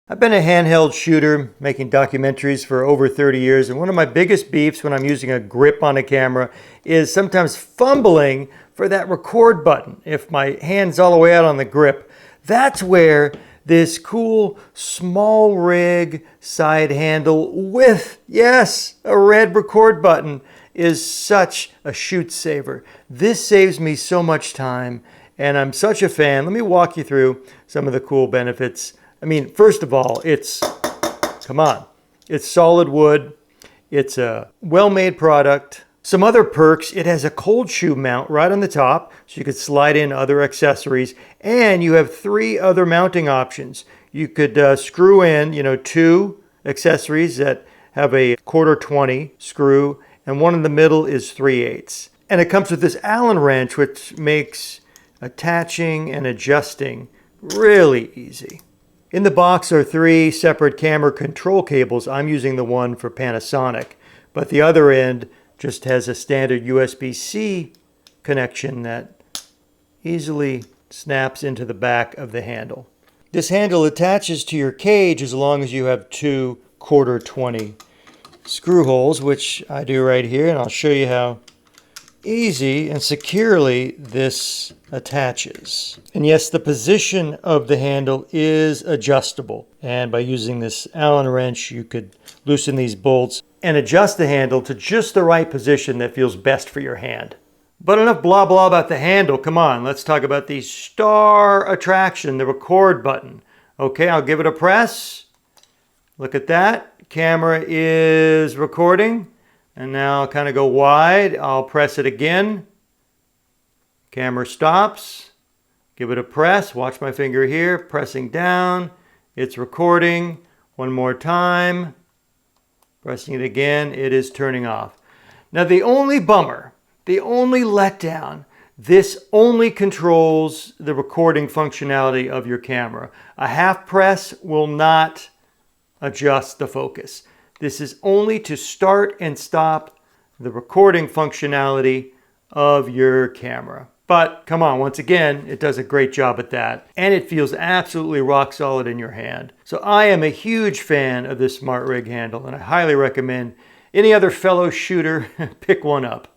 I've been a handheld shooter making documentaries for over 30 years, and one of my biggest beefs when I'm using a grip on a camera is sometimes fumbling for that record button. If my hand's all the way out on the grip, that's where this cool SmallRig side handle with, yes, a red record button is such a shoot saver. This saves me so much time, and I'm such a fan. Let me walk you through some of the cool benefits. I mean, first of all, it's solid wood. It's a well-made product. Some other perks, it has a cold shoe mount right on the top, so you could slide in other accessories. And you have 3 other mounting options. You could screw in, 2 accessories that have a 1/4-20 screw, and one in the middle is 3/8. And it comes with this Allen wrench, which makes attaching and adjusting really easy. In the box are 3 separate camera control cables. I'm using the one for Panasonic, but the other end just has a standard USB-C connection that easily snaps into the back of the handle. This handle attaches to your cage as long as you have 2 1/4-20 screw holes, which I do right here, and I'll show you how easy and securely this attaches. And yes, the position of the handle is adjustable. And by using this Allen wrench, you could loosen these bolts and adjust the handle to just the right position that feels best for your hand. But enough blah blah about the handle. Come on, let's talk about the star attraction, the record button. Okay, I'll give it a press. Look at that. Camera is recording. And now I'll kind of go wide. I'll press it again. Camera stops. Give it a press. Watch my finger here. Pressing down. It's recording. One more time. Pressing it again. It is turning off. Now the only bummer, the only letdown, this only controls the recording functionality of your camera. A half press will not adjust the focus. This is only to start and stop the recording functionality of your camera. But come on, once again, it does a great job at that. And it feels absolutely rock solid in your hand. So I am a huge fan of this SmallRig handle, and I highly recommend any other fellow shooter pick one up.